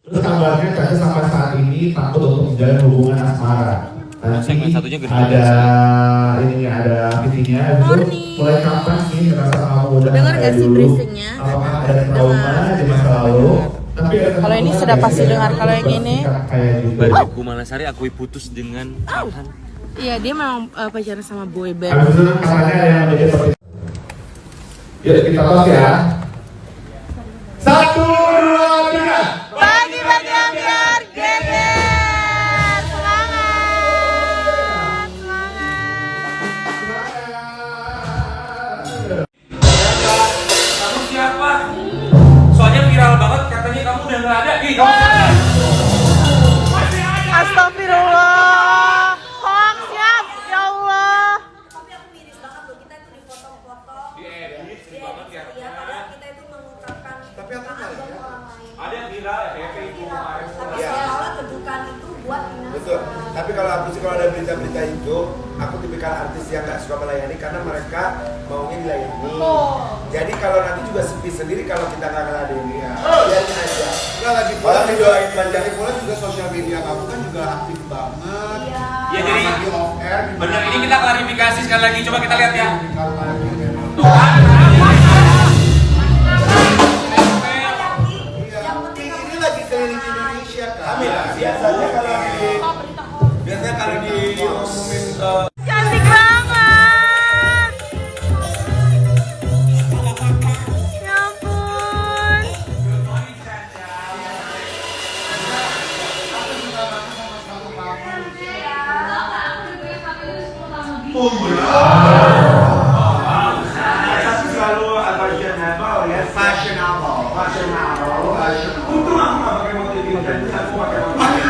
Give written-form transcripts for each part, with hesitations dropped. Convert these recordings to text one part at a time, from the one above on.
Terus kabarnya Caca sampai saat ini takut untuk menjalin hubungan asmara. Nanti ada visinya itu mulai kapan sih ngerasa kamu udah kayak dulu? Apakah ada trauma di masa lalu? Tapi kalau ini sudah pasti dengar, kalau yang ini Barbie Malasari akui putus dengan Farhan. iya dia memang pacaran sama boy band. Habis itu katanya ada yang menjadi topik. Yuk kita tos ya. 1, 2, 3. Bagi-bagi ambiar geber. Semangat. Kamu siapa? Soalnya viral banget katanya kamu udah nggak ada. Ih, kamu siapa? Astagfirullah. Hoax ya Allah. Tapi aku miris banget loh, kita itu dipotong-potong. Diedit, sedih banget ya. Iya, padahal kita itu mengungkapkan Tapi aku nggak lihat. orang lain. Ada yang viral ya, kayak itu kemarin. Tapi Iya. seolah kedukaan itu buat Ina. Betul. Tapi kalau aku sih kalau ada berita-berita itu, aku tipikal artis yang nggak suka melayani karena mereka maunya dilayani. Jadi kalau nanti juga sepi sendiri kalau kita nggak ngeladenin ya. Biarin aja. Enggak lagi pula Orang didoain panjang. lagi pula juga sosial media kamu kan juga aktif banget. Iya. Iya, jadi Lagi off air. bener ini kita klarifikasi sekali lagi. Coba kita lihat ya. Tuh Iya. kan. Yang penting Ini lagi keliling Indonesia kan. Amin. Biasanya kalau diumumin Cantik banget. Ya ampun. selalu fashionable ya. Fashionable. Untung aku nggak pakai motif ini dan aku pakai motif.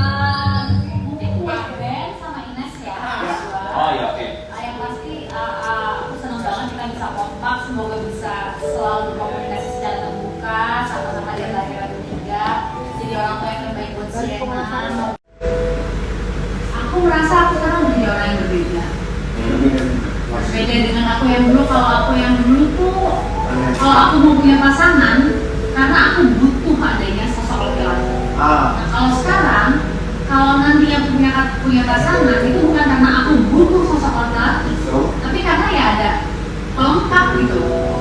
Mungkin buat band sama Ines ya. Oh iya, oke. Yang pasti aku senang banget kita bisa kompak. Semoga bisa selalu berkomunikasi secara terbuka, sama-sama dia laki-laki juga. Jadi orang tua yang terbaik buat Sienna. Aku merasa aku sekarang menjadi orang yang berbeda. Berbeda dengan aku yang dulu. Kalau aku yang dulu tuh, kalau aku mau punya pasangan, karena aku butuh adanya sosok laki-laki. Nah, kalau sekarang, kalau nanti yang punya pasangan itu bukan karena aku butuh sosok laki-laki, tapi karena ya ada pelengkap gitu.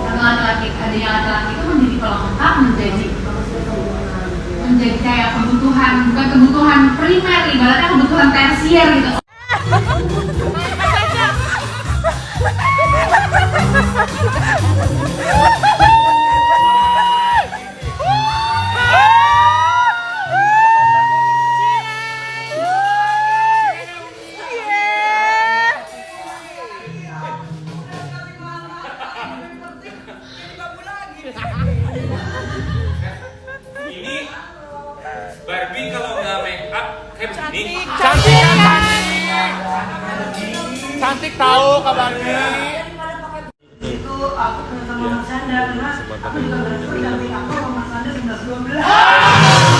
Karena adanya laki-laki itu menjadi pelengkap, menjadi kayak kebutuhan, bukan kebutuhan primer, ibaratnya kebutuhan tersier gitu. Ini Barbie kalau nggak make up kayak begini. Cantik kan? Cantik tahu kabarnya. itu aku kenal sama Mas Chandra karena aku juga berhasil damping aku sama Mas Chandra 11-12.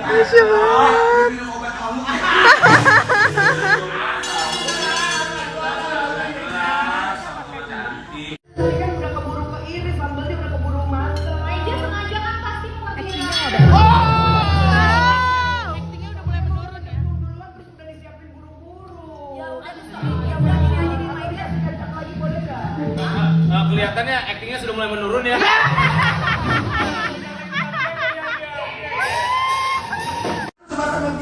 Lucu banget. Tadi kan udah keburu keiris, sambelnya udah keburu mateng. Dia sengaja kan pasti mau Actingnya udah mulai menurun ya. Duluan terus udah disiapin buru-buru. Ya udah gini aja nih, mainnya sekejap lagi boleh nggak? Kelihatannya aktingnya sudah mulai menurun ya. Teman-teman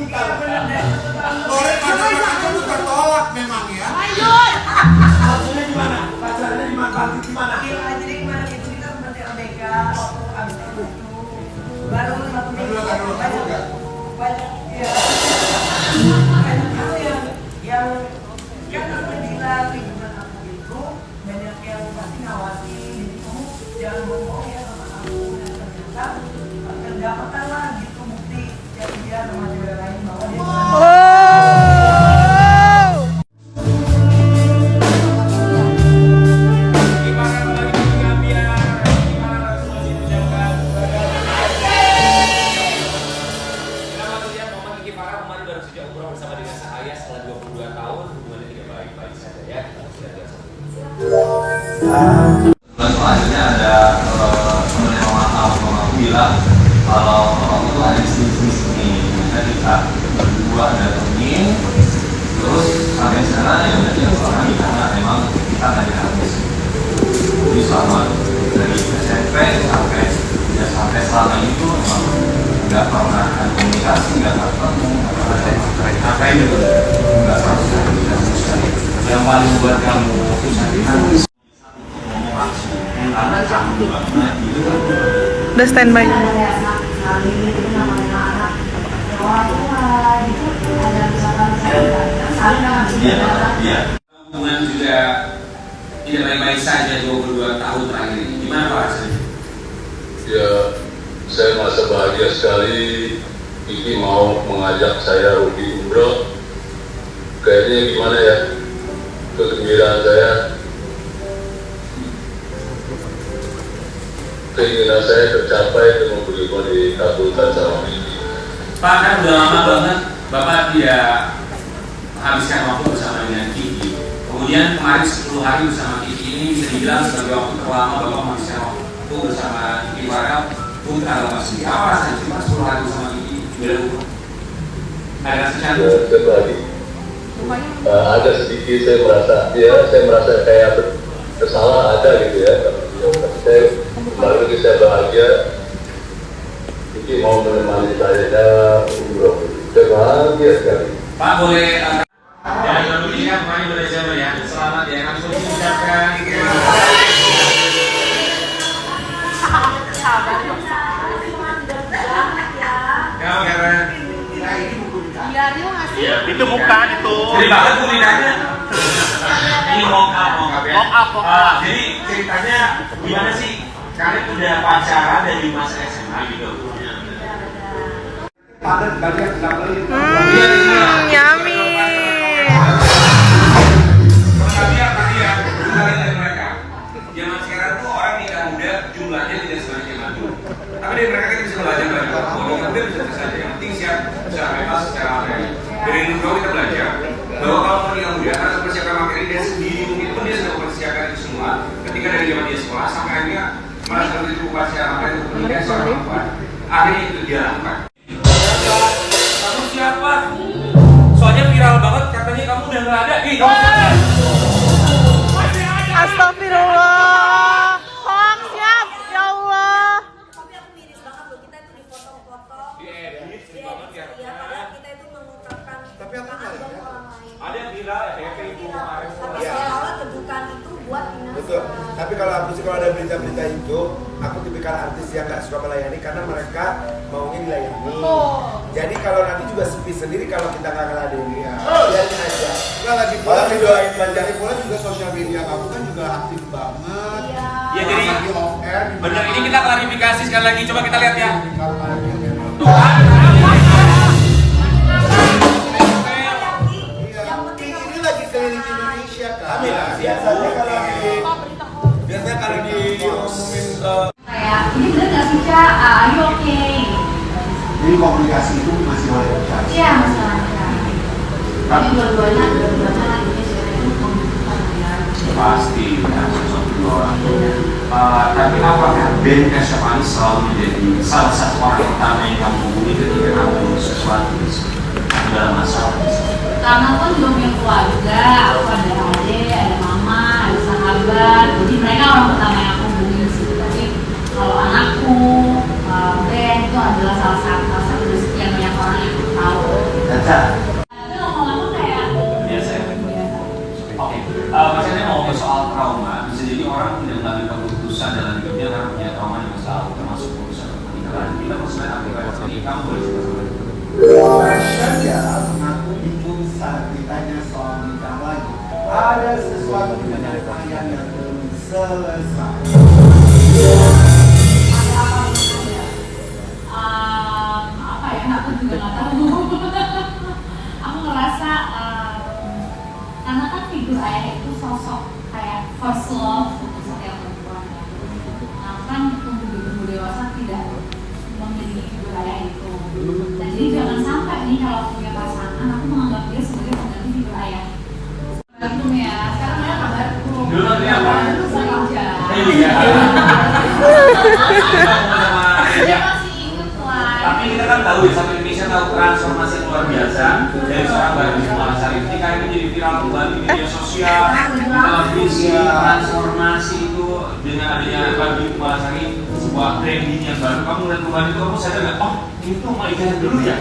Selanjutnya ada teman yang mengaku bilang kalau orang itu ada di sini. Kita berdua datengin, terus sampai sekarang ya udah diapakan karena memang kita nggak habis. Jadi selama dari SMP sampai selama itu memang nggak pernah ada komunikasi, nggak ketemu, apa ini nggak pernah komunikasi sekali. Yang paling buat kamu fokus nangis. Udah standby. Iya. Hubungan juga tidak baik-baik saja 22 tahun terakhir ini. Gimana Pak rasanya? Ya, saya merasa bahagia sekali. Kiki mau mengajak saya pergi umroh. Kayaknya gimana ya? Kegembiraan saya, keinginan saya tercapai dengan bagaimana dikabulkan sama Kiki. Pak, kan udah lama banget Bapak tidak menghabiskan waktu bersama dengan Kiki. Kemudian kemarin 10 hari bersama Kiki ini bisa dibilang sebagai waktu terlama Bapak menghabiskan waktu bersama Kiki Farel untuk agama sendiri. Apa rasanya cuma 10 hari bersama Kiki? Ada rasa candu? Ya, saya bagi. Ada sedikit saya merasa kayak bersalah ada gitu ya. Saya kembali lagi saya bahagia. Kiki mau menemani saya umroh. Saya bahagia sekali. Pak boleh dari Indonesia kemarin belajar ya. Selamat ya. Kami mengucapkan Itu bukan itu. jadi banget bu lidahnya. Ini mock up ya. Jadi ceritanya gimana sih? Kalian udah pacaran dari masa SMA gitu. Yummy. Tadi ya, kalian dari mereka. Zaman sekarang tuh orang nikah muda jumlahnya tidak sebanyak zaman dulu. Tapi dari mereka kita bisa belajar banyak. Mau nikah muda bisa saja. Yang penting siap secara bebas, secara materi. Dari dulu kita belajar bahwa kalau mau nikah muda harus mempersiapkan materi dia sendiri. Mungkin pun dia sudah mempersiapkan itu semua. Ketika dari zaman dia sekolah sampai akhirnya merasa begitu kuat secara materi untuk menikah secara perempuan. Akhirnya itu dia lakukan. Kamu siapa? Soalnya viral banget katanya kamu udah nggak ada. Ih, kamu siapa? Astagfirullah. Hoax ya Allah. Tapi aku miris banget loh, kita itu dipoto-foto. Di-edit banget ya. Iya, padahal kita itu mengungkapkan Tapi aku nggak lihat. orang lain. Ada yang viral ya kayak itu kemarin. Tapi Iya. seolah-olah kebukaan itu buat Ina. Betul. Tapi kalau aku sih kalau ada berita-berita itu, aku tipikal artis yang nggak suka melayani karena mereka maunya dilayani. Jadi kalau nanti juga sepi sendiri kalau kita nggak ngeladenin ya. Biarin aja. Nah, lagi pula didoain banjari pula juga sosial media kamu kan juga aktif banget. Iya. Ya jadi Lagi off air. bener ini kita klarifikasi sekali lagi. Coba kita lihat ya. Kalau kalian memang. Tuh kan. Yang penting ini lagi keliling Indonesia kan. Amin. Biasanya kalau diumumin Kayak ini bener nggak sih Ca? Are you okay? Jadi komunikasi itu masih lancar. Iya masih lancar. Tapi dua-duanya ini sebenarnya membutuhkan ya. Pasti kan satu orang. Tapi apakah Ben Kasyafani selalu menjadi salah satu orang pertama yang kamu hubungi ketika kamu sesuatu dalam masalah? Karena aku juga punya keluarga, aku ada adik, ada mama, ada sahabat. Jadi mereka orang pertama yang aku hubungi sih. Tapi kalau anakku, Ben itu adalah salah satu dari sekian banyak orang yang aku tahu. Caca. Tapi lama-lama kayak Biasa ya. biasa. Oke. Maksudnya mau ngomong soal trauma, bisa jadi orang tidak mengambil keputusan dalam hidupnya karena punya trauma di masa lalu, termasuk keputusan pernikahan. Kita maksudnya aplikasi ini kamu boleh cerita sama kita. Saja aku itu saat ditanya soal nikah lagi ada sesuatu penyampaian yang belum selesai. Apa ya? Aku juga nggak tahu. Aku ngerasa karena kan figur ayah itu sosok kayak first love untuk setiap perempuan. Nah kan tumbuh dewasa tidak memiliki figur ayah itu. Dan jadi jangan sampai nih kalau punya pasangan aku menganggap dia sebagai pengganti figur ayah. Assalamualaikum ya. Sekarang ada kabarku. Dulu nanti apa? Dulu saya Dia masih inget lah. Tapi kita kan tahu ya, sampai Indonesia tahu transformasi yang luar biasa dari seorang Barbie Malasari. Ketika ini jadi viral kembali di media sosial, di televisi, transformasi itu dengan adanya Barbie Malasari, sebuah branding yang baru. Kamu lihat perubahan itu, kamu sadar nggak? Oh, itu Maika yang dulu ya?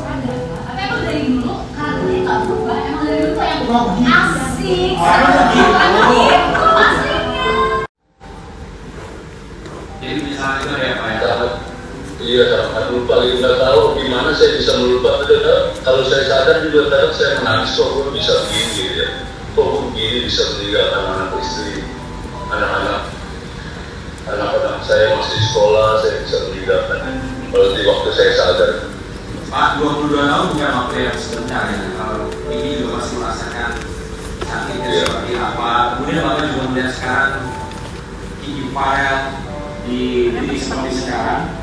Ada. Tapi emang dari dulu karakternya nggak berubah. Emang dari dulu tuh yang asik. Gitu aslinya. Jadi misalnya itu ada apa ya? Iya, sangat lupa. Nggak tahu gimana saya bisa melupa. Kalau saya sadar juga kadang saya menangis, kok gue bisa begini ya. Kok begini bisa meninggalkan anak istri, anak-anak saya masih sekolah, saya bisa meninggalkan. Kalau di waktu saya sadar. Pak, 22 tahun bukan waktu yang sebentar ya. Kalau ini juga masih merasakan sakitnya seperti apa. Kemudian Bapak juga melihat sekarang tinggi file di titik seperti sekarang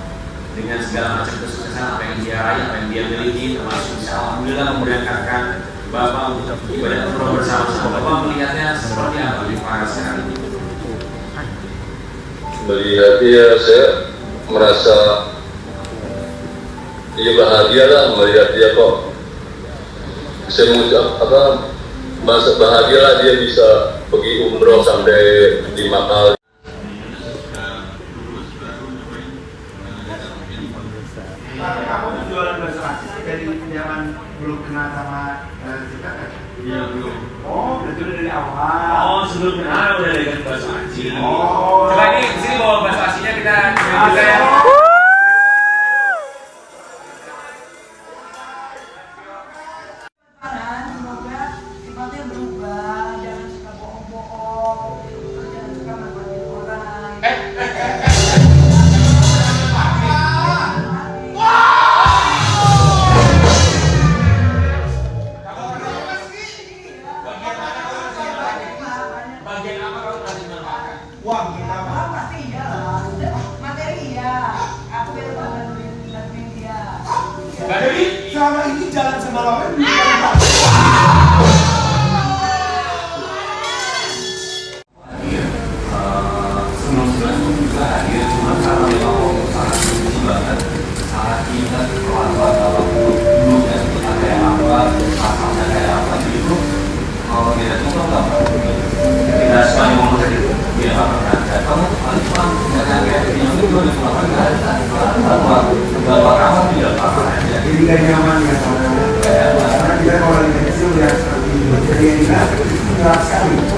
dengan segala macam kesuksesan apa yang dia raih, apa yang dia miliki, termasuk bisa alhamdulillah memberangkatkan Bapak untuk ibadah umroh bersama-sama. Bapak melihatnya seperti apa di file sekarang ini? Melihat dia, saya merasa bahagia lah melihat dia kok. Saya mengucap masa bahagia lah dia bisa pergi umroh sampai 5 kali. Tapi kamu tuh jualan bahasa asing dari zaman belum kenal sama kita kan? Iya belum. Oh, berarti udah dari awal. Oh sebelum kenal udah dari bahasa asing. Oh. Coba ini di sini bawa bahasa asingnya kita juga ya. Semoga sifatnya berubah, jangan suka bohong-bohong, jangan suka manfaatin orang. Bagian apa kamu masih manfaatkan? Uang kita mah. Pasti iya lah, materi iya, aku beda banget dengan dia. Gak ada nih. Selama ini jalan sama lawan. Sebelum-sebelum itu juga hadir, cuma karena memang sangat tinggi banget, sangat ingat pelan-pelan kalau dulu ya kita kayak apa, pasalnya kayak apa gitu. Kalau kita tuh nggak pernah, kita semuanya ngomong tadi, dia nggak pernah. Kamu paling nggak kayak yang itu udah selama nggak ada, bahwa kamu tidak apa-apa aja. Jadi gak nyaman ya karena kita kalau lagi kecil lihat seperti itu. Jadi kita keras sekali.